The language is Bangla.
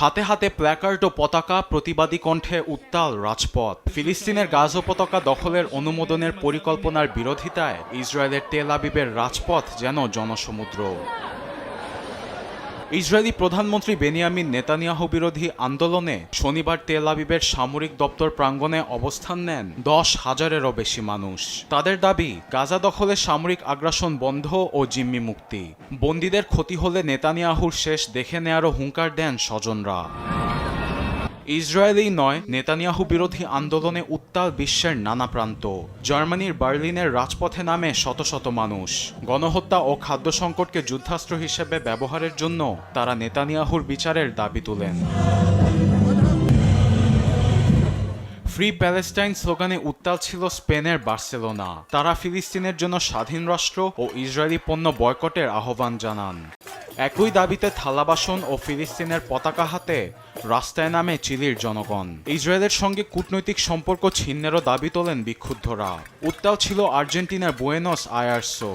হাতে হাতে প্ল্যাকার্ড ও পতাকা, প্রতিবাদী কণ্ঠে উত্তাল রাজপথ। ফিলিস্তিনের গাজা উপত্যকা দখলের অনুমোদনের পরিকল্পনার বিরোধিতায় ইসরায়েলের তেল আবিবের রাজপথ যেন জনসমুদ্র। ইসরায়েলি প্রধানমন্ত্রী বেনিয়ামিন নেতানিয়াহু বিরোধী আন্দোলনে শনিবার তেল আবিবের সামরিক দপ্তর প্রাঙ্গণে অবস্থান নেন 10,000-এরও বেশি মানুষ। তাদের দাবি, গাজা দখলে সামরিক আগ্রাসন বন্ধ ও জিম্মি মুক্তি। বন্দীদের ক্ষতি হলে নেতানিয়াহুর শেষ দেখে নেয়ারও হুঙ্কার দেন স্বজনরা। ইসরায়েলই নয়, নেতানিয়াহু বিরোধী আন্দোলনে উত্তাল বিশ্বের নানা প্রান্ত। জার্মানির বার্লিনের রাজপথে নামে শত শত মানুষ। গণহত্যা ও খাদ্য সংকটকে যুদ্ধাস্ত্র হিসেবে ব্যবহারের জন্য তারা নেতানিয়াহুর বিচারের দাবি তোলেন। ফ্রি প্যালেস্টাইন স্লোগানে উত্তাল ছিল স্পেনের বার্সেলোনা। তারা ফিলিস্তিনের জন্য স্বাধীন রাষ্ট্র ও ইসরায়েলি পণ্য বয়কটের আহ্বান জানান। একই দাবিতে থালাবাসন ও ফিলিস্তিনের পতাকা হাতে রাস্তায় নামে চিলির জনগণ। ইসরায়েলের সঙ্গে কূটনৈতিক সম্পর্ক ছিন্নেরও দাবি তোলেন বিক্ষুব্ধরা। উত্তাল ছিল আর্জেন্টিনার বুয়েনোস আয়ার্সও।